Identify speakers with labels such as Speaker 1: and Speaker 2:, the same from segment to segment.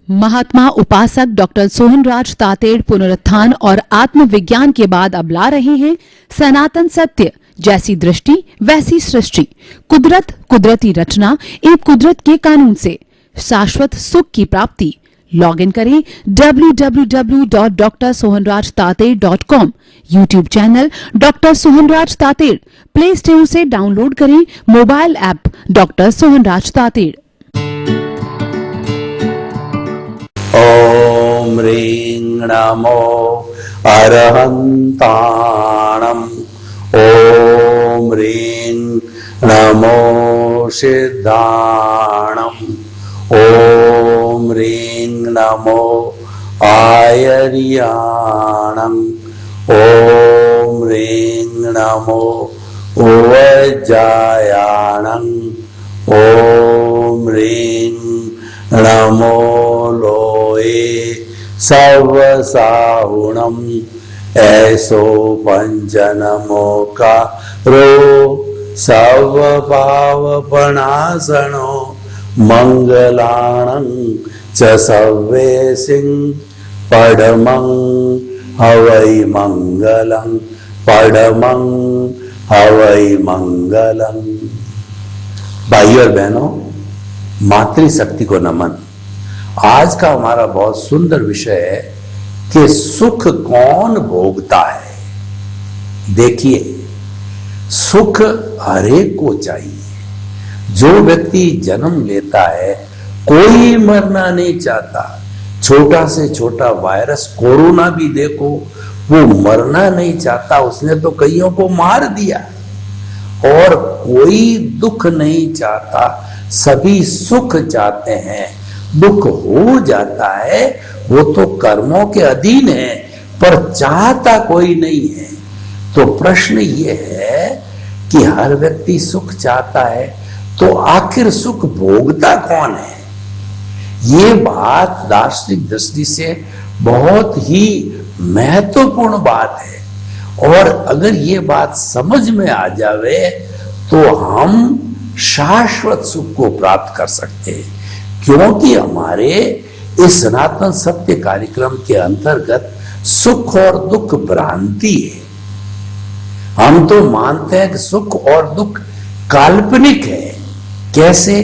Speaker 1: महात्मा उपासक डॉक्टर सोहनराज तातेड़ पुनरुत्थान और आत्मविज्ञान के बाद अब ला रहे हैं सनातन सत्य, जैसी दृष्टि वैसी सृष्टि, कुदरत, कुदरती रचना एवं कुदरत के कानून से शाश्वत सुख की प्राप्ति। लॉग इन करें www.drsohanrajtated.com, YouTube channel doctor Sohanraj Tated, play store से डाउनलोड करें mobile app doctor Sohanraj Tated.
Speaker 2: ओम ह्रीं नमो अरहन्ताणम्। ओम ह्रीं नमो सिद्धाणम्। ओम ह्रीं नमो आयर्याणम्। ओम ह्रीं नमो उवज्जायाणम्। ओम ह्रीं नमो लोए सर्वसाहुणम्। ऐसो पंचनमो का रो सर्वपावपनाशनो मंगलाणं च सव्येसिं पडमं हवै मंगलं। पडमं हवै मंगलं। भाइयों और बहनों, मातृशक्ति को नमन। आज का हमारा बहुत सुंदर विषय है कि सुख कौन भोगता है। देखिए, सुख हरेक को चाहिए। जो व्यक्ति जन्म लेता है, कोई मरना नहीं चाहता। छोटा से छोटा वायरस कोरोना भी देखो, वो मरना नहीं चाहता, उसने तो कईयों को मार दिया। और कोई दुख नहीं चाहता, सभी सुख चाहते हैं। दुख हो जाता है, वो तो कर्मों के अधीन है, पर चाहता कोई नहीं है। तो प्रश्न ये है कि हर व्यक्ति सुख चाहता है, तो आखिर सुख भोगता कौन है? ये बात दार्शनिक दृष्टि से बहुत ही महत्वपूर्ण बात है। और अगर ये बात समझ में आ जावे तो हम शाश्वत सुख को प्राप्त कर सकते हैं। क्योंकि हमारे इस सनातन सत्य कार्यक्रम के अंतर्गत सुख और दुख भ्रांति है। हम तो मानते हैं कि सुख और दुख काल्पनिक है। कैसे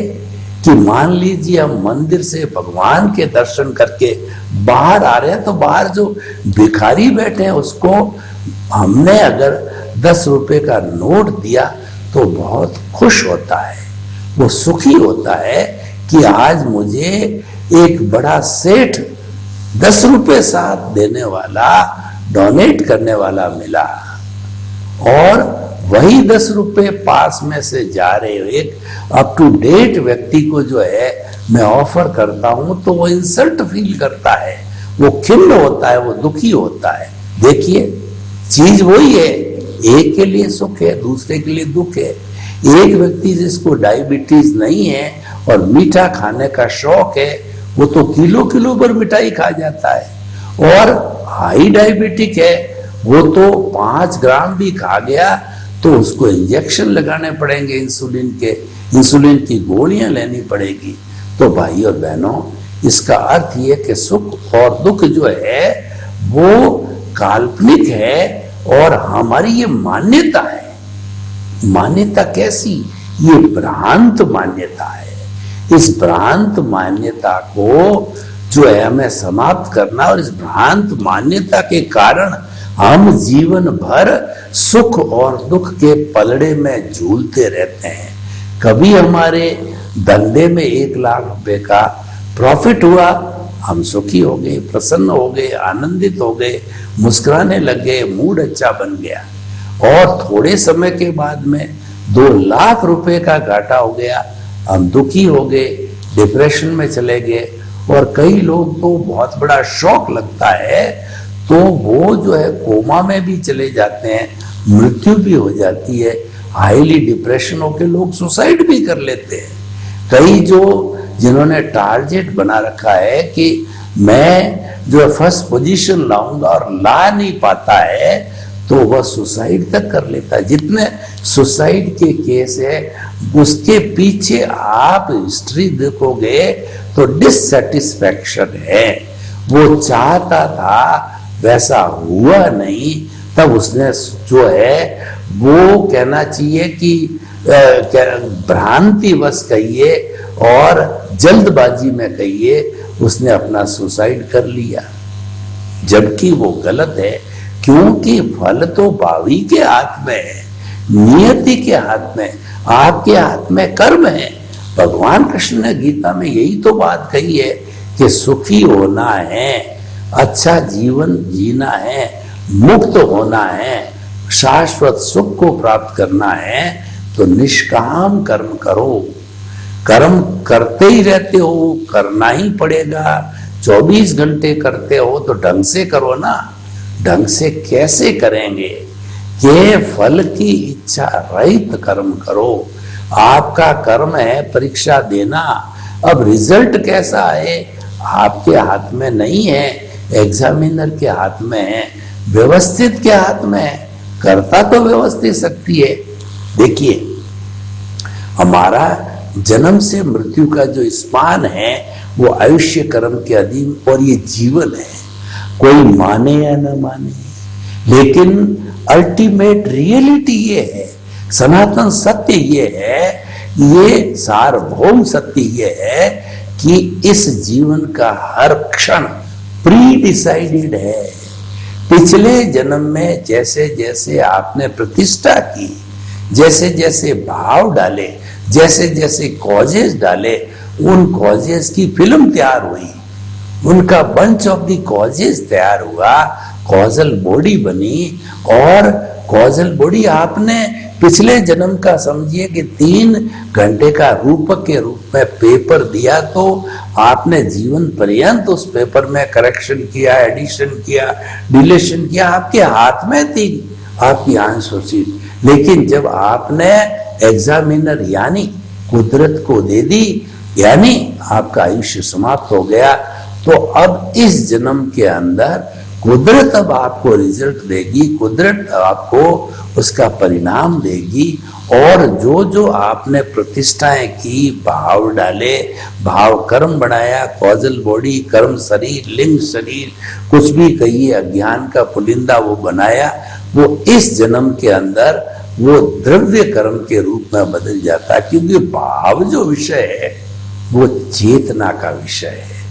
Speaker 2: कि मान लीजिए हम मंदिर से भगवान के दर्शन करके बाहर आ रहे हैं, तो बाहर जो भिखारी बैठे हैं उसको हमने अगर 10 रुपए का नोट दिया तो बहुत खुश होता है, वो सुखी होता है कि आज मुझे एक बड़ा सेठ 10 रुपए साथ देने वाला, डोनेट करने वाला मिला। और वही 10 रुपए पास में से जा रहे एक अप टू डेट व्यक्ति को जो है मैं ऑफर करता हूं, तो वो इंसल्ट फील करता है, वो खिन्न होता है, वो दुखी होता है। देखिए, चीज वही है। एक के लिए सुख है, दूसरे के लिए दुख है। एक व्यक्ति जिसको डायबिटीज नहीं है और मीठा खाने का शौक है, वो तो किलो किलो पर मिठाई खा जाता है। और हाई डायबिटिक है, वो तो 5 ग्राम भी खा गया तो उसको इंजेक्शन लगाने पड़ेंगे, इंसुलिन के, इंसुलिन की गोलियां लेनी पड़ेगी। तो भाई और बहनों, इसका अर्थ ये कि सुख और दुख जो है वो काल्पनिक है और हमारी ये मान्यता है। मान्यता कैसी? ये भ्रांत मान्यता है। इस भ्रांत मान्यता को जो है हमें समाप्त करना, और इस भ्रांत मान्यता के कारण हम जीवन भर सुख और दुख के पलड़े में झूलते रहते हैं। कभी हमारे धंधे में 1 लाख रुपए का प्रॉफिट हुआ, हम सुखी हो गए, प्रसन्न हो गए, आनंदित हो गए, मुस्कुराने लगे, मूड अच्छा बन गया। और थोड़े समय के बाद में 2 लाख रुपए का घाटा हो गया, हम दुखी हो गए, डिप्रेशन में चले गए। और कई लोग तो बहुत बड़ा शौक लगता है तो वो जो है कोमा में भी चले जाते हैं, मृत्यु भी हो जाती है। हाईली डिप्रेशन होकर लोग सुसाइड भी कर लेते हैं। कई जो जिन्होंने टारगेट बना रखा है कि मैं जो है फर्स्ट पोजीशन लाऊंगा और ला नहीं पाता है, तो वह सुसाइड तक कर लेता है। जितने सुसाइड के केस है उसके पीछे आप हिस्ट्री देखोगे तो डिससेटिस्फैक्शन है। वो चाहता था वैसा हुआ नहीं, तब उसने जो है वो कहना चाहिए कि भ्रांतिवश कहिए और जल्दबाजी में कहिए उसने अपना सुसाइड कर लिया, जबकि वो गलत है। क्योंकि फल तो भावी के हाथ में है, नियति के हाथ में, आपके हाथ में कर्म है। भगवान कृष्ण ने गीता में यही तो बात कही है कि सुखी होना है, अच्छा जीवन जीना है, मुक्त होना है, शाश्वत सुख को प्राप्त करना है, तो निष्काम कर्म करो। कर्म करते ही रहते हो, करना ही पड़ेगा। 24 घंटे करते हो तो ढंग से करो ना। ढंग से कैसे करेंगे कि फल की इच्छा रहित कर्म करो। आपका कर्म है परीक्षा देना, अब रिजल्ट कैसा है आपके हाथ में नहीं है, एग्जामिनर के हाथ में है, व्यवस्थित के हाथ में है। करता तो व्यवस्थित शक्ति है। देखिए, हमारा जन्म से मृत्यु का जो स्पान है वो आयुष्य कर्म के अधीन, और ये जीवन है, कोई माने या न माने, लेकिन अल्टीमेट रियलिटी ये है, सनातन सत्य ये है, ये सार्वभौम सत्य ये है कि इस जीवन का हर क्षण प्री डिसाइडेड है। पिछले जन्म में जैसे जैसे आपने प्रतिष्ठा की, जैसे जैसे भाव डाले, जैसे जैसे कॉजेस डाले, उन कॉजेस की फिल्म तैयार हुई, उनका बंच ऑफ द कॉजेस तैयार हुआ, कॉजल बॉडी बनी। और कॉजल बॉडी आपने पिछले जन्म का समझिए कि 3 घंटे का रूपक के रूप में पेपर दिया, तो आपने जीवन पर्यंत उस पेपर में करेक्शन किया, एडिशन किया, डिलीशन किया, आपके हाथ में थी आपकी आंसर शीट। लेकिन जब आपने एग्जामिनर यानी कुदरत को दे दी, यानी आपका आयुष्य समाप्त हो गया, तो अब इस जन्म के अंदर कुदरत अब आपको रिजल्ट देगी, कुदरत आपको उसका परिणाम देगी। और जो जो आपने प्रतिष्ठाएं की, भाव डाले, भाव कर्म बनाया, कॉजल बॉडी, कर्म शरीर, लिंग शरीर, कुछ भी कहिए, अज्ञान का पुलिंदा वो बनाया, वो इस जन्म के अंदर वो द्रव्य कर्म के रूप में बदल जाता है। क्योंकि भाव जो विषय है वो चेतना का विषय है,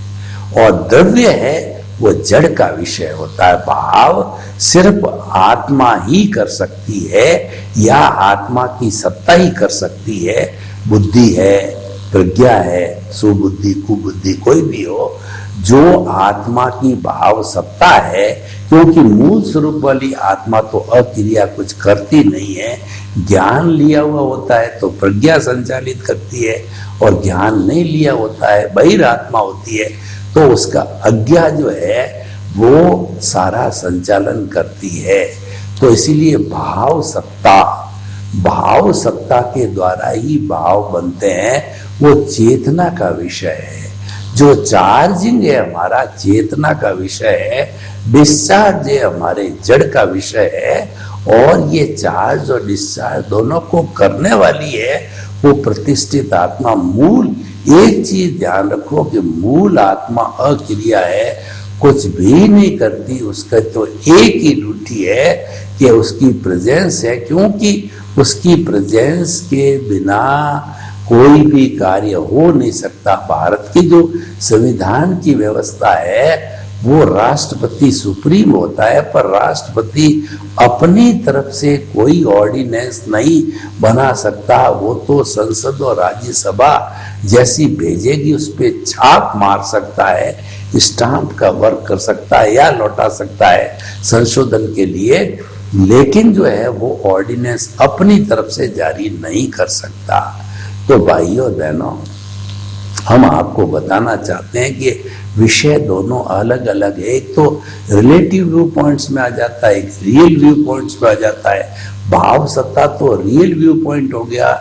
Speaker 2: और द्रव्य है वो जड़ का विषय होता है। भाव सिर्फ आत्मा ही कर सकती है, या आत्मा की सत्ता ही कर सकती है। बुद्धि है, प्रज्ञा है, सुबुद्धि कुबुद्धि कोई भी हो, जो आत्मा की भाव सत्ता है, क्योंकि मूल स्वरूप वाली आत्मा तो अक्रिया कुछ करती नहीं है। ज्ञान लिया हुआ होता है तो प्रज्ञा संचालित करती है, और ज्ञान नहीं लिया होता है, बहिरात्मा होती है, तो उसका अज्ञा जो है वो सारा संचालन करती है। तो इसीलिए भाव सत्ता के द्वारा ही भाव बनते हैं, वो चेतना का विषय है। जो चार्जिंग है हमारा चेतना का विषय है, डिस्चार्ज है हमारे जड़ का विषय है, और ये चार्ज और डिस्चार्ज दोनों को करने वाली है वो प्रतिष्ठित आत्मा। मूल एक चीज ध्यान रखो कि मूल आत्मा अक्रिया है, कुछ भी नहीं करती, उसका तो एक ही ड्यूटी है कि उसकी प्रेजेंस है, क्योंकि उसकी प्रेजेंस के बिना कोई भी कार्य हो नहीं सकता। भारत की जो संविधान की व्यवस्था है वो राष्ट्रपति सुप्रीम होता है, पर राष्ट्रपति अपनी तरफ से कोई ऑर्डिनेंस नहीं बना सकता। वो तो संसद और राज्यसभा जैसी भेजेगी उस पर छाप मार सकता है, स्टाम्प का वर्क कर सकता है, या लौटा सकता है संशोधन के लिए, लेकिन जो है वो ऑर्डिनेंस अपनी तरफ से जारी नहीं कर सकता। तो भाइयों बहनों, हम आपको बताना चाहते हैं कि विषय दोनों अलग अलग है। एक तो रिलेटिव व्यू पॉइंट्स में आ जाता है, एक रियल व्यू पॉइंट्स में आ जाता है। भाव सत्ता तो रियल व्यू पॉइंट हो गया,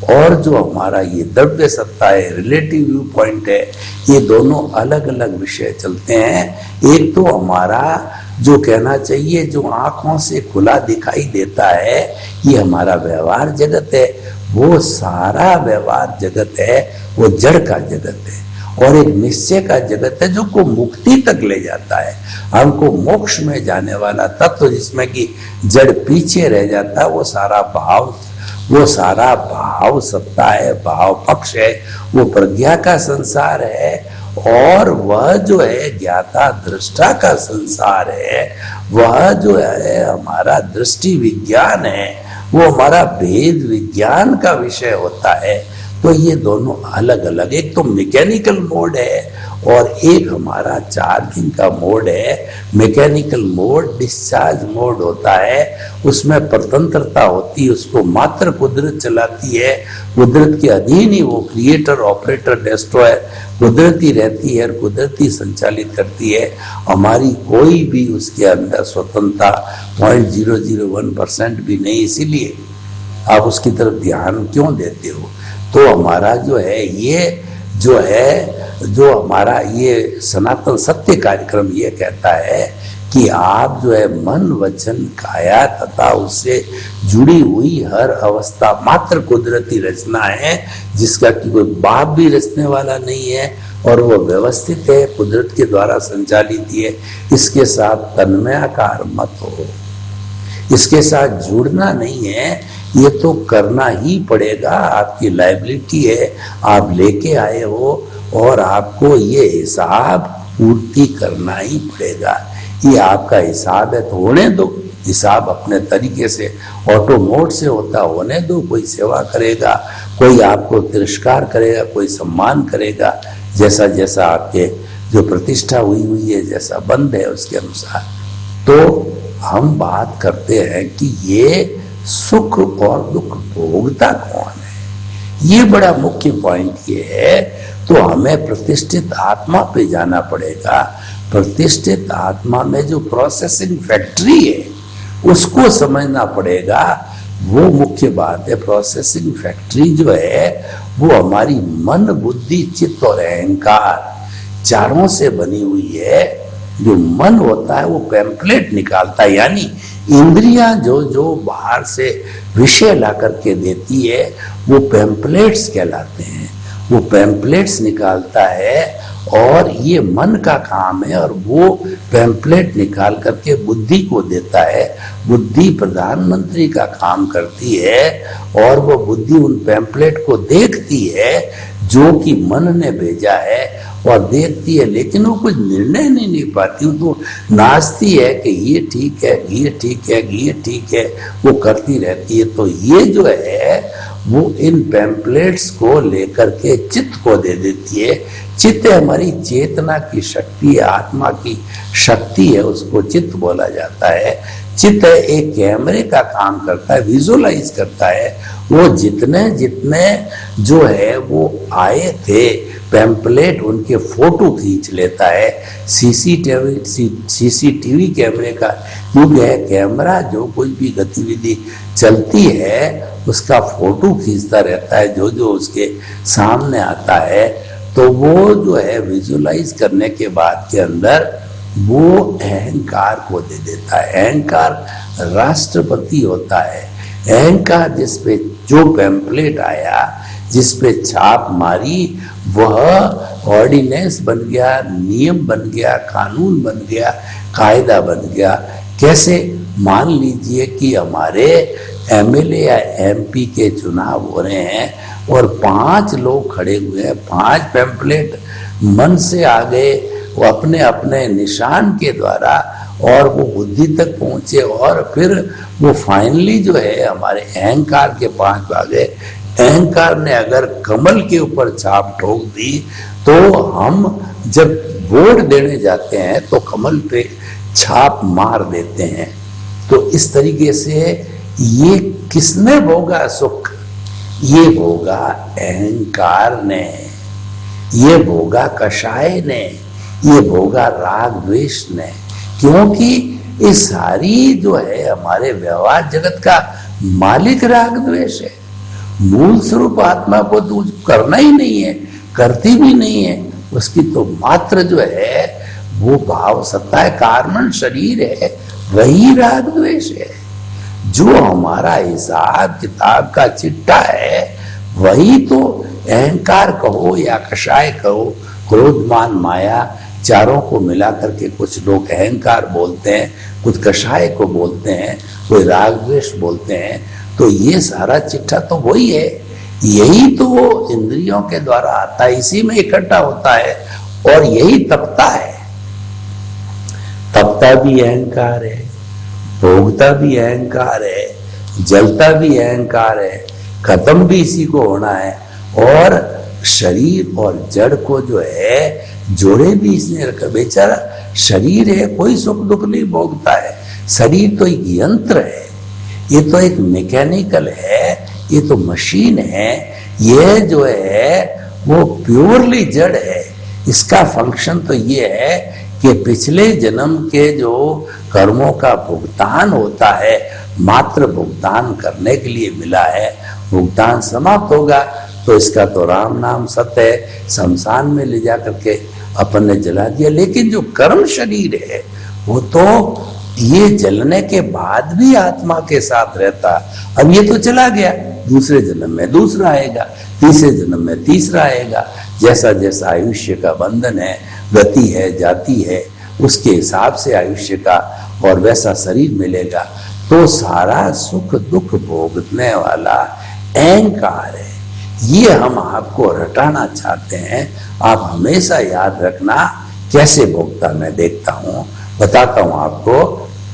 Speaker 2: और जो हमारा ये द्रव्य सत्ता है रिलेटिव व्यू पॉइंट है। ये दोनों अलग अलग विषय चलते हैं। एक तो हमारा जो कहना चाहिए, जो आंखों से खुला दिखाई देता है, ये हमारा व्यवहार जगत है। वो सारा व्यवहार जगत है, वो जड़ का जगत है और एक निश्चय का जगत है जो को मुक्ति तक ले जाता है, हमको मोक्ष में जाने वाला तत्व, जिसमें कि जड़ पीछे रह जाता है। वो सारा भाव सत्ता है, भाव पक्ष है, वो प्रज्ञा का संसार है और वह जो है ज्ञाता दृष्टा का संसार है। वह जो है हमारा दृष्टि विज्ञान है, वो हमारा भेद विज्ञान का विषय होता है। तो ये दोनों अलग अलग, एक तो मैकेनिकल मोड है और एक हमारा चार्जिंग का मोड है। मैकेनिकल मोड डिस्चार्ज मोड होता है, उसमें स्वतंत्रता होती है, उसको मात्र कुदरत चलाती है। कुदरत के अधीन ही वो क्रिएटर ऑपरेटर डिस्ट्रॉयर कुदरती रहती है और कुदरती संचालित करती है। हमारी कोई भी उसके अंदर स्वतंत्रता 0.001% भी नहीं। इसीलिए आप उसकी तरफ ध्यान क्यों देते हो? तो हमारा जो है ये जो हमारा ये सनातन सत्य कार्यक्रम ये कहता है कि आप जो है मन वचन काया तथा उससे जुड़ी हुई हर अवस्था मात्र कुदरती रचना है, जिसका कि कोई बाप भी रचने वाला नहीं है और वो व्यवस्थित है, कुदरत के द्वारा संचालित है। इसके साथ तन्मयाकार मत हो, इसके साथ जुड़ना नहीं है, ये तो करना ही पड़ेगा, आपकी लायबिलिटी है, आप लेके आए हो और आपको ये हिसाब पूर्ति करना ही पड़ेगा। ये आपका हिसाब है तो होने दो, हिसाब अपने तरीके से ऑटो मोड से होता होने दो। कोई सेवा करेगा, कोई आपको तिरस्कार करेगा, कोई सम्मान करेगा, जैसा जैसा आपके जो प्रतिष्ठा हुई है, जैसा बंद है उसके अनुसार। तो हम बात करते हैं कि ये सुख और दुख भोगता कौन है, ये बड़ा मुख्य पॉइंट ये है। तो हमें प्रतिष्ठित आत्मा पे जाना पड़ेगा। प्रतिष्ठित आत्मा में जो प्रोसेसिंग फैक्ट्री है उसको समझना पड़ेगा, वो मुख्य बात है। प्रोसेसिंग फैक्ट्री जो है वो हमारी मन बुद्धि चित्त और अहंकार चारों से बनी हुई है। जो मन होता है वो पैम्पलेट निकालता है, यानी इंद्रियां जो बाहर से विषय ला करके देती है वो पैम्पलेट्स कहलाते हैं। वो पैम्पलेट्स निकालता है और ये मन का काम है और वो पैम्पलेट निकाल करके बुद्धि को देता है। बुद्धि प्रधानमंत्री का काम करती है और वो बुद्धि उन पैम्पलेट को देखती है जो कि मन ने भेजा है और देखती है, लेकिन वो कुछ निर्णय नहीं ले पाती। वो तो नाचती है कि ये ठीक है, ये ठीक है, ये ठीक है, वो करती रहती है। तो ये जो है वो इन पैम्पलेट्स को लेकर के चित्त को दे देती है। चित्त हमारी चेतना की शक्ति है, आत्मा की शक्ति है, उसको चित्त बोला जाता है। चित्त एक कैमरे का काम करता है, विजुअलाइज करता है। वो जितने जितने जो है वो आए थे पैम्पलेट, उनके फोटो खींच लेता है। सीसीटीवी कैमरे का युग है। कैमरा जो कोई भी गतिविधि चलती है उसका फोटो खींचता रहता है, जो जो उसके सामने आता है। तो वो जो है विजुअलाइज करने के बाद के अंदर वो अहंकार को दे देता है। अहंकार राष्ट्रपति होता है। अहंकार जिस पे जो पैम्पलेट आया, जिस पे छाप मारी, वह ऑर्डिनेंस बन गया, नियम बन गया, कानून बन गया, कायदा बन गया। कैसे? मान लीजिए कि हमारे एमएलए या एमपी के चुनाव हो रहे हैं और 5 लोग खड़े हुए हैं, 5 पैम्पलेट मन से आ गए, वो अपने अपने निशान के द्वारा, और वो बुद्धि तक पहुंचे और फिर वो फाइनली जो है हमारे अहंकार के 5 आ गए। अहंकार ने अगर कमल के ऊपर छाप ठोक दी तो हम जब वोट देने जाते हैं तो कमल पे छाप मार देते हैं। तो इस तरीके से ये किसने भोगा सुख? ये भोगा अहंकार ने, ये भोगा कषाय ने, ये भोगा राग द्वेष ने। क्योंकि ये सारी जो है हमारे व्यवहार जगत का मालिक राग द्वेष है। मूल स्वरूप आत्मा को तो करना ही नहीं है, करती भी नहीं है। उसकी तो मात्र जो है वो भाव सत्ता है, कारण शरीर है, वही राग द्वेष है। जो हमारा हिसाब किताब का चिट्ठा है वही तो अहंकार कहो या कषाय कहो, क्रोध मान माया चारों को मिला करके कुछ लोग अहंकार बोलते हैं, कुछ कषाय को बोलते हैं, कोई राग द्वेष बोलते हैं। तो ये सारा चिट्ठा तो वही है, यही तो इंद्रियों के द्वारा आता है, इसी में इकट्ठा होता है और यही तपता है। तपता भी अहंकार है, भोगता भी अहंकार है, जलता भी अहंकार है, खत्म भी इसी को होना है। और शरीर और जड़ को जो है जोड़े भी इसने रखा। बेचारा शरीर है, कोई सुख दुख नहीं भोगता है। शरीर तो एक यंत्र है, ये तो एक मैकेनिकल है, ये तो मशीन है। ये जो है वो प्योरली जड़ है। इसका फंक्शन तो ये है कि पिछले जन्म के जो कर्मों का भुगतान होता है, मात्र भुगतान करने के लिए मिला है। भुगतान समाप्त होगा तो इसका तो राम नाम सत्य है, शमशान में ले जा करके अपन ने जला दिया। लेकिन जो कर्म शरीर है वो तो ये जलने के बाद भी आत्मा के साथ रहता। अब ये तो चला गया, दूसरे जन्म में दूसरा आएगा, तीसरे जन्म में तीसरा आएगा। जैसा जैसा आयुष्य का बंधन है, गति है, जाति है, उसके हिसाब से आयुष्य का और वैसा शरीर मिलेगा। तो सारा सुख दुख भोगने वाला अहंकार है, ये हम आपको रटाना चाहते हैं। आप हमेशा याद रखना कैसे भोगता मैं देखता हूँ। बताता हूँ आपको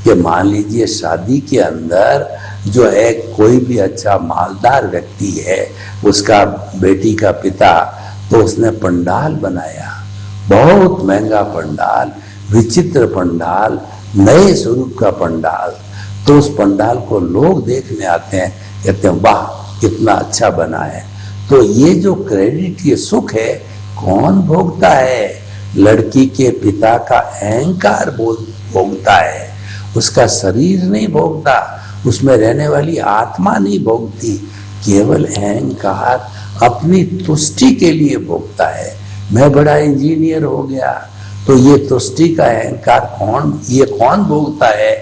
Speaker 2: कि मान लीजिए शादी के अंदर जो है कोई भी अच्छा मालदार व्यक्ति है, उसका बेटी का पिता, तो उसने पंडाल बनाया, बहुत महंगा पंडाल, विचित्र पंडाल, नए स्वरूप का पंडाल। तो उस पंडाल को लोग देखने आते हैं, कहते हैं वाह कितना अच्छा बना है। तो ये जो क्रेडिट, ये सुख है, कौन भोगता है? लड़की के पिता का अहंकार भोगता है, उसका शरीर नहीं भोगता, उसमें रहने वाली आत्मा नहीं भोगती। केवल अहंकार अपनी तुष्टि के लिए भोगता है। मैं बड़ा इंजीनियर हो गया, तो ये तुष्टि का अहंकार ये कौन भोगता है?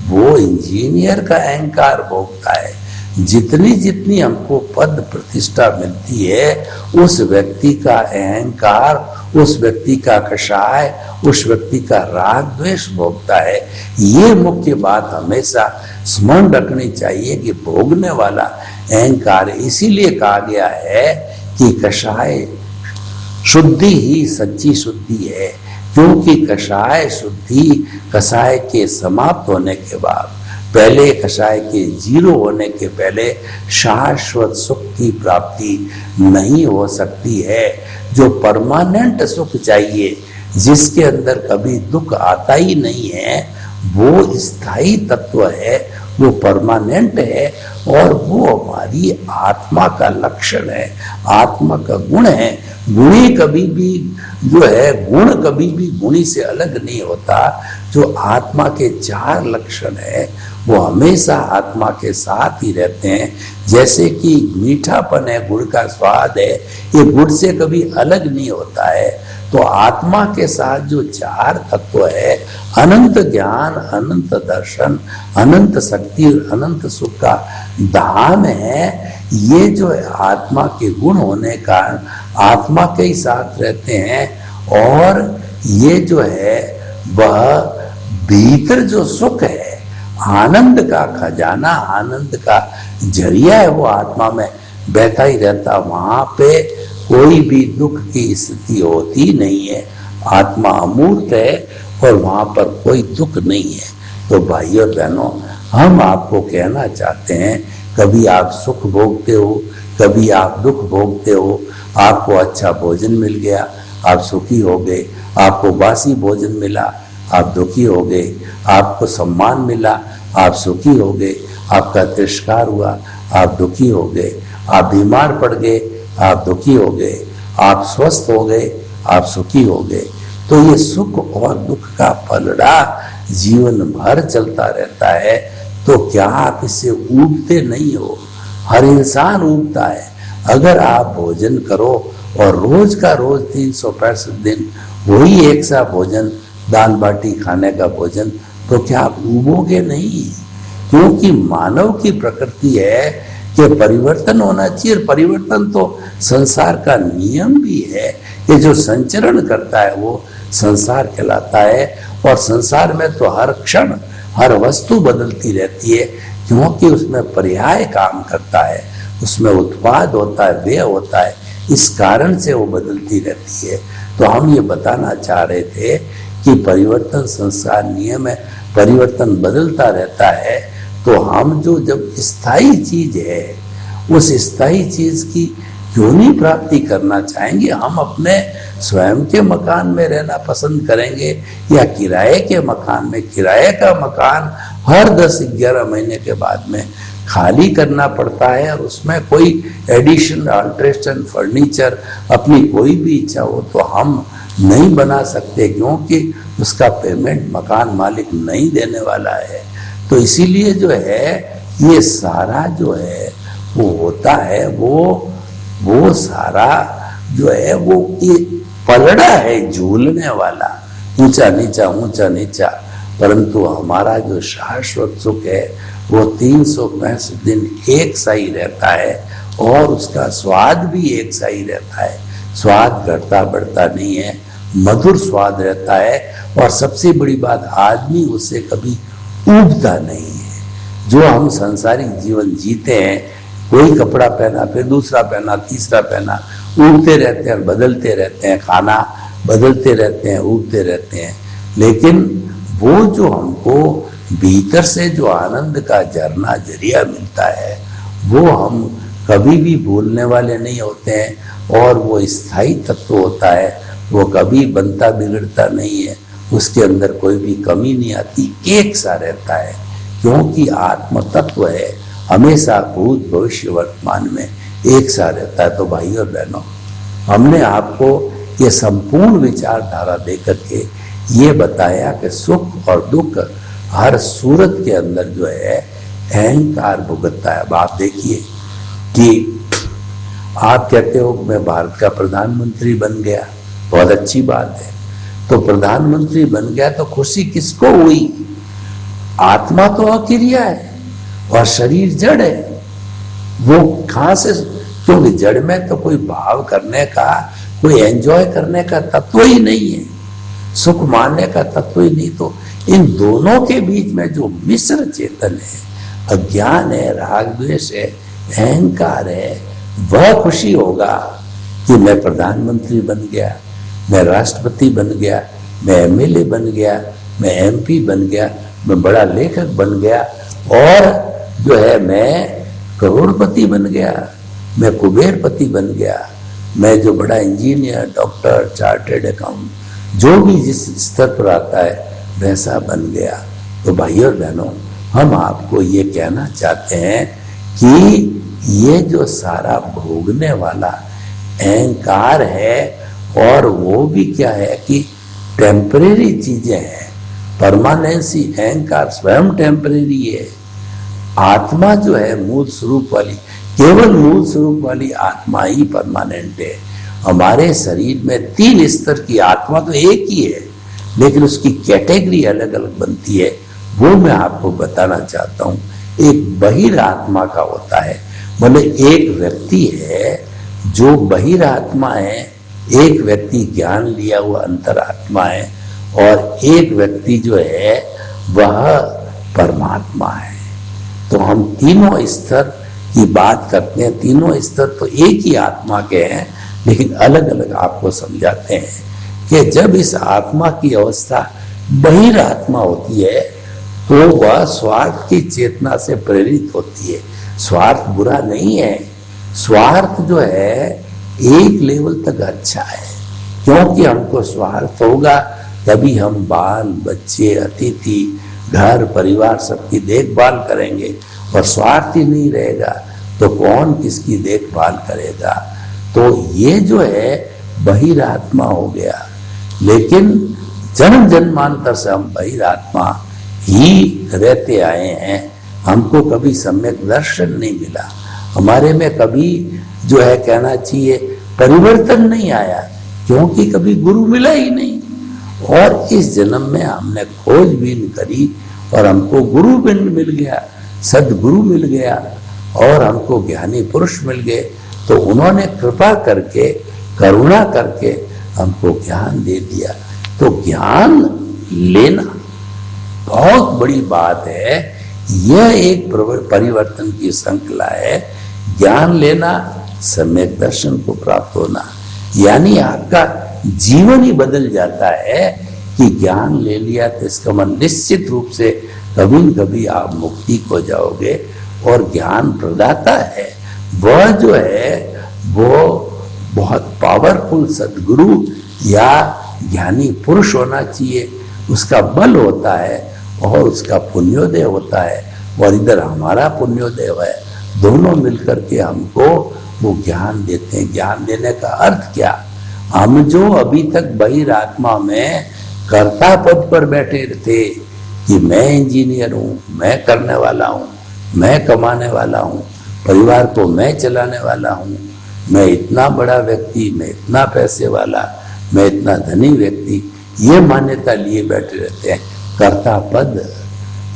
Speaker 2: वो इंजीनियर का अहंकार भोगता है। जितनी जितनी हमको पद प्रतिष्ठा मिलती है, उस व्यक्ति का अहंकार, उस व्यक्ति का कषाय, उस व्यक्ति का राग द्वेष भोगता है। ये मुख्य बात हमेशा स्मरण रखनी चाहिए कि भोगने वाला अहंकार। इसीलिए कहा गया है कि कषाय शुद्धि ही सच्ची शुद्धि है, क्योंकि कषाय शुद्धि कषाय के समाप्त होने के बाद, पहले कषाय के जीरो होने के पहले शाश्वत सुख की प्राप्ति नहीं हो सकती है। जो परमानेंट सुख चाहिए, जिसके अंदर कभी दुख आता ही नहीं है, वो स्थायी तत्व है, वो परमानेंट है और वो हमारी आत्मा का लक्षण है, आत्मा का गुण है। गुणी कभी भी जो है, गुण कभी भी गुणी से अलग नहीं होता। जो आत्मा के चार लक्षण है वो हमेशा आत्मा के साथ ही रहते हैं। जैसे कि मीठापन है, गुड़ का स्वाद है, ये गुड़ से कभी अलग नहीं होता है। तो आत्मा के साथ जो चार तत्व है, अनंत ज्ञान, अनंत दर्शन, अनंत शक्ति, अनंत सुख का धाम है। ये जो है आत्मा के गुण होने का आत्मा के ही साथ रहते हैं। और ये जो है वह भीतर जो सुख है, आनंद का खजाना, आनंद का जरिया है, वो आत्मा में बहता ही रहता। वहां पे कोई भी दुख की स्थिति होती नहीं है। आत्मा अमूर्त है और वहां पर कोई दुख नहीं है। तो भाई और बहनों, हम आपको कहना चाहते हैं, कभी आप सुख भोगते हो, कभी आप दुख भोगते हो। आपको अच्छा भोजन मिल गया, आप सुखी हो गए। आपको बासी भोजन मिला, आप दुखी हो गए। आपको सम्मान मिला, आप सुखी हो गए। आपका तिरस्कार हुआ, आप दुखी हो गए। आप बीमार पड़ गए, आप दुखी हो गए। आप स्वस्थ हो गए, आप सुखी हो गए। तो ये सुख और दुख का पलड़ा जीवन भर चलता रहता है। तो क्या आप इससे ऊबते नहीं हो? हर इंसान ऊबता है। अगर आप भोजन करो और रोज का रोज 365 दिन वही एक सा भोजन दाल बाटी खाने का भोजन, तो क्या आप ऊबोगे नहीं? क्योंकि मानव की प्रकृति है कि परिवर्तन होना चाहिए। परिवर्तन तो संसार का नियम भी है। ये जो संचरण करता है वो संसार कहलाता है। और संसार में तो हर क्षण हर वस्तु बदलती रहती है, क्योंकि उसमें पर्याय काम करता है, उसमें उत्पाद होता है, व्यय होता है, इस कारण से वो बदलती रहती है। तो हम ये बताना चाह रहे थे कि परिवर्तन संसार नियम है, परिवर्तन बदलता रहता है। तो हम जो जब स्थायी चीज है उस स्थायी चीज की क्यों नहीं प्राप्ति करना चाहेंगे? हम अपने स्वयं के मकान में रहना पसंद करेंगे या किराए के मकान में? किराए का मकान हर 10-11 महीने के बाद में खाली करना पड़ता है, और उसमें कोई एडिशन, अल्ट्रेशन, फर्नीचर अपनी कोई भी इच्छा हो तो हम नहीं बना सकते, क्योंकि उसका पेमेंट मकान मालिक नहीं देने वाला है। तो इसीलिए जो है ये सारा जो है वो होता है, वो सारा जो है वो ये पलड़ा है झूलने वाला, ऊंचा नीचा ऊंचा नीचा। परंतु हमारा जो शाश्वत सुख है वो 365 दिन एक सा ही रहता है, और उसका स्वाद भी एक सा ही रहता है। स्वाद घटता बढ़ता नहीं है, मधुर स्वाद रहता है। और सबसे बड़ी बात, आदमी उससे कभी ऊबता नहीं है। जो हम सांसारिक जीवन जीते हैं, कोई कपड़ा पहना, फिर दूसरा पहना, तीसरा पहना, ऊबते रहते हैं, बदलते रहते हैं, खाना बदलते रहते हैं, ऊबते रहते हैं। लेकिन वो जो हमको भीतर से जो आनंद का झरना जरिया मिलता है वो हम कभी भी भूलने वाले नहीं होते हैं। और वो स्थायी तत्व होता है, वो कभी बनता बिगड़ता नहीं है, उसके अंदर कोई भी कमी नहीं आती, एक सा रहता है। क्योंकि आत्म तत्व है, हमेशा भूत भविष्य वर्तमान में एक सा रहता है। तो भाई और बहनों, हमने आपको ये संपूर्ण विचारधारा देकर के ये बताया कि सुख और दुख हर सूरत के अंदर जो है अहंकार भुगतता है। अब आप देखिए कि आप कहते हो मैं भारत का प्रधानमंत्री बन गया, बहुत अच्छी बात है। तो प्रधानमंत्री बन गया तो खुशी किसको हुई? आत्मा तो अक्रिया है और शरीर जड़ है। वो कहां से? क्योंकि जड़ में तो कोई भाव करने का, कोई एंजॉय करने का तत्व ही नहीं है, सुख मानने का तत्व ही नहीं। तो इन दोनों के बीच में जो मिश्र चेतन है, अज्ञान है, राग द्वेष है, अहंकार है, वह खुशी होगा कि मैं प्रधानमंत्री बन गया, मैं राष्ट्रपति बन गया, मैं एमएलए बन गया, मैं एमपी बन गया, मैं बड़ा लेखक बन गया, और जो है मैं करोड़पति बन गया, मैं कुबेरपति बन गया, मैं जो बड़ा इंजीनियर, डॉक्टर, चार्टेड अकाउंट, जो भी जिस स्तर पर आता है वैसा बन गया। तो भाइयों और बहनों, हम आपको ये कहना चाहते हैं कि ये जो सारा भोगने वाला अहंकार है, और वो भी क्या है कि टेम्परेरी चीजें हैं, परमानेंसी, अहंकार स्वयं टेम्परेरी है। आत्मा जो है मूल स्वरूप वाली, केवल मूल स्वरूप वाली आत्मा ही परमानेंट है। हमारे शरीर में 3 स्तर की आत्मा तो एक ही है, लेकिन उसकी कैटेगरी अलग अलग बनती है। वो मैं आपको बताना चाहता हूँ। एक बहिरात्मा का होता है, मतलब एक व्यक्ति है जो बहिरात्मा है, एक व्यक्ति ज्ञान लिया हुआ अंतरात्मा है, और एक व्यक्ति जो है वह परमात्मा है। तो हम तीनों स्तर की बात करते हैं। तीनों स्तर तो एक ही आत्मा के हैं, लेकिन अलग अलग आपको समझाते हैं कि जब इस आत्मा की अवस्था बहिरात्मा होती है तो वह स्वार्थ की चेतना से प्रेरित होती है। स्वार्थ बुरा नहीं है, स्वार्थ जो है एक लेवल तक अच्छा है, क्योंकि हमको स्वार्थ होगा तभी हम बाल बच्चे, अतिथि, घर परिवार सबकी देखभाल करेंगे। और स्वार्थ ही नहीं रहेगा तो कौन किसकी देखभाल करेगा? तो ये जो है बहिरात्मा हो गया। लेकिन जन्म जन्मांतर से हम बहिरात्मा ही रहते आए हैं, हमको कभी सम्यक दर्शन नहीं मिला, हमारे में कभी जो है कहना चाहिए परिवर्तन नहीं आया, क्योंकि कभी गुरु मिला ही नहीं। और इस जन्म में हमने खोजबीन करी और हमको गुरु मिल गया, सदगुरु मिल गया और हमको ज्ञानी पुरुष मिल गए। तो उन्होंने कृपा करके, करुणा करके हमको ज्ञान दे दिया। तो ज्ञान लेना बहुत बड़ी बात है। यह एक परिवर्तन की श्रृंखला है। ज्ञान लेना, सम्यक दर्शन को प्राप्त होना, यानी आपका जीवन ही बदल जाता है कि ज्ञान ले लिया तो इसका मन निश्चित रूप से कभी न कभी आप मुक्ति को जाओगे। और ज्ञान प्रदाता है, वह जो है वो बहुत पावरफुल सदगुरु या ज्ञानी पुरुष होना चाहिए। उसका बल होता है और उसका पुण्योदय होता है और इधर हमारा पुण्योदय है। दोनों मिलकर के हमको वो ज्ञान देते हैं। ज्ञान देने का अर्थ क्या? हम जो अभी तक बहिरात्मा में कर्ता पद पर बैठे थे कि मैं इंजीनियर हूँ, मैं करने वाला हूँ, मैं कमाने वाला हूँ, परिवार को मैं चलाने वाला हूँ, मैं इतना बड़ा व्यक्ति, मैं इतना पैसे वाला, मैं इतना धनी व्यक्ति, ये मान्यता लिए बैठे रहते हैं। कर्ता पद,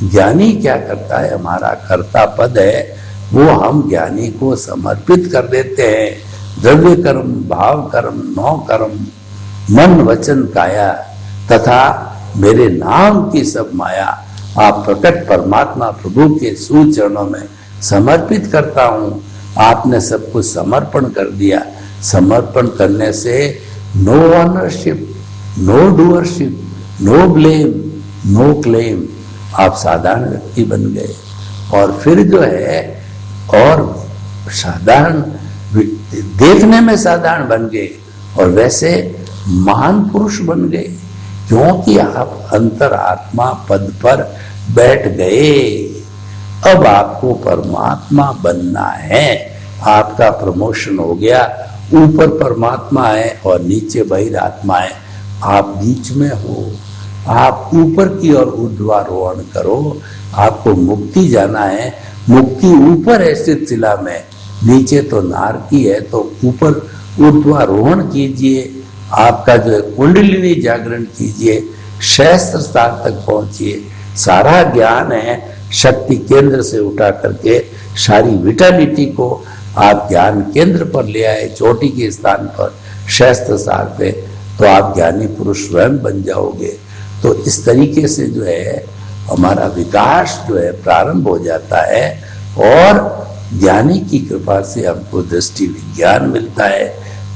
Speaker 2: ज्ञानी क्या करता है? हमारा कर्ता पद है वो हम ज्ञानी को समर्पित कर देते हैं। द्रव्य कर्म, भाव कर्म, नौ कर्म, मन वचन काया तथा मेरे नाम की सब माया आप प्रकट परमात्मा प्रभु के सुचरणों में समर्पित करता हूँ। आपने सब कुछ समर्पण कर दिया। समर्पण करने से no ownership, no doership, no blame, no claim, आप साधारण व्यक्ति बन गए। और फिर जो है और साधारण, देखने में साधारण बन गए और वैसे महान पुरुष बन गए, क्योंकि आप अंतरात्मा पद पर बैठ गए। अब आपको परमात्मा बनना है। आपका प्रमोशन हो गया। ऊपर परमात्मा है और नीचे बहिरात्मा है। आप बीच में हो। आप ऊपर की ओर ऊर्ध्वारोहण करो। आपको मुक्ति जाना है। मुक्ति ऊपर है स्थित शिला में, नीचे तो नारकी है। तो ऊपर ऊर्ध्वारोहण कीजिए। आपका जो है कुंडलिनी जागरण कीजिए। सहस्त्र स्थान तक पहुंचिए। सारा ज्ञान है शक्ति केंद्र से उठा करके सारी विटालिटी को आप ज्ञान केंद्र पर ले आए, चोटी के स्थान पर, सहस्त्र स्थान पे, तो आप ज्ञानी पुरुष स्वयं बन जाओगे। तो इस तरीके से जो है हमारा विकास जो है प्रारंभ हो जाता है और ज्ञानी की कृपा से हमको दृष्टि विज्ञान मिलता है,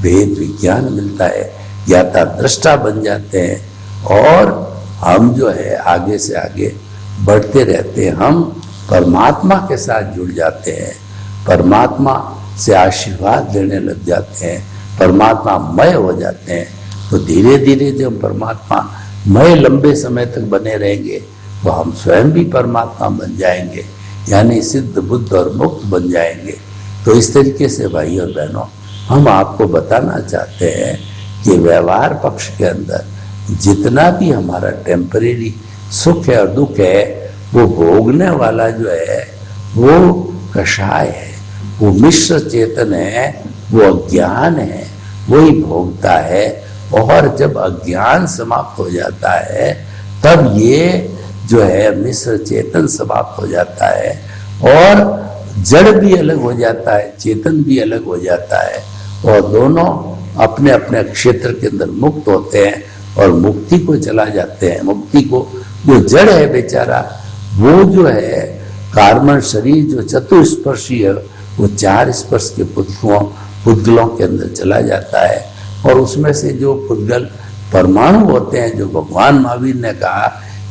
Speaker 2: भेद विज्ञान मिलता है, ज्ञाता दृष्टा बन जाते हैं और हम जो है आगे से आगे बढ़ते रहते हैं। हम परमात्मा के साथ जुड़ जाते हैं, परमात्मा से आशीर्वाद लेने लग जाते हैं, परमात्मा मय हो जाते हैं। तो धीरे धीरे जब परमात्मा मय लंबे समय तक बने रहेंगे तो हम स्वयं भी परमात्मा बन जाएंगे, यानी सिद्ध बुद्ध और मुक्त बन जाएंगे। तो इस तरीके से भाई और बहनों, हम आपको बताना चाहते हैं कि व्यवहार पक्ष के अंदर जितना भी हमारा टेम्परेरी सुख है और दुख है, वो भोगने वाला जो है वो कषाय है, वो मिश्र चेतन है, वो अज्ञान है, वही भोगता है। और जब अज्ञान समाप्त हो जाता है तब ये जो है मिश्र चेतन समाप्त हो जाता है और जड़ भी अलग हो जाता है, चेतन भी अलग हो जाता है और दोनों अपने अपने क्षेत्र के अंदर मुक्त होते हैं और मुक्ति को चला जाते हैं। मुक्ति को जो जड़ है बेचारा, वो जो है कार्बन शरीर जो चतुस्पर्शी है, वो चार स्पर्श के पुद्गलों के अंदर चला जाता है और उसमें से जो पुद्गल परमाणु होते हैं, जो भगवान महावीर ने कहा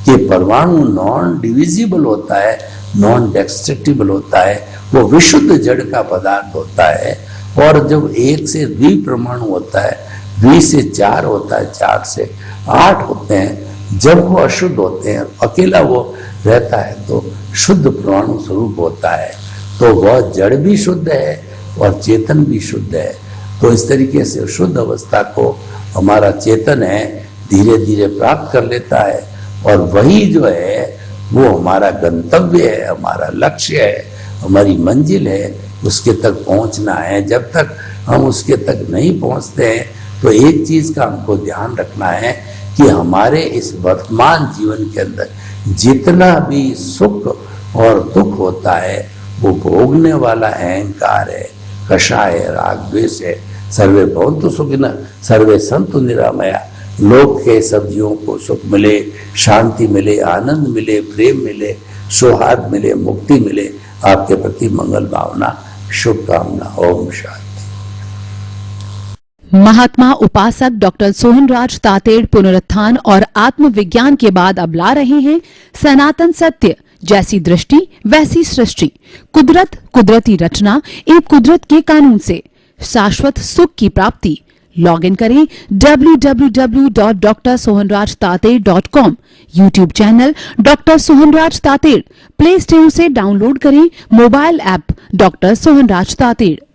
Speaker 2: कि परमाणु नॉन डिविजिबल होता है, नॉन डेस्ट्रक्टिबल होता है, वो विशुद्ध जड़ का पदार्थ होता है। और जब 1 से 2 परमाणु होता है, 2 से 4 होता है, 4 से 8 होते हैं, जब वो अशुद्ध होते हैं, अकेला वो रहता है तो शुद्ध परमाणु स्वरूप होता है। तो वह जड़ भी शुद्ध है और चेतन भी शुद्ध है। तो इस तरीके से शुद्ध अवस्था को हमारा चेतन है धीरे धीरे प्राप्त कर लेता है और वही जो है वो हमारा गंतव्य है, हमारा लक्ष्य है, हमारी मंजिल है, उसके तक पहुंचना है। जब तक हम उसके तक नहीं पहुंचते हैं तो एक चीज का हमको ध्यान रखना है कि हमारे इस वर्तमान जीवन के अंदर जितना भी सुख और दुख होता है वो भोगने वाला अहंकार है, कषाय है, राग द्वेष है। सर्वे भवन्तु सुखिनः सर्वे सन्तु निरामया। लोक के सब जीवों को सुख मिले, शांति मिले, आनंद मिले, प्रेम मिले, सौहार्द मिले, मुक्ति मिले। आपके प्रति मंगल भावना, शुभकामना। ओम शांति।
Speaker 1: महात्मा उपासक डॉक्टर सोहनराज तातेड़ पुनरुत्थान और आत्मविज्ञान के बाद अब ला रहे हैं सनातन सत्य, जैसी दृष्टि वैसी सृष्टि, कुदरत, कुदरती रचना एवं कुदरत के कानून से शाश्वत सुख की प्राप्ति। लॉग इन करें www.drsohanrajtated.com। YouTube channel doctor Sohanraj Tated. Play store से डाउनलोड करें mobile app doctor Sohanraj Tated.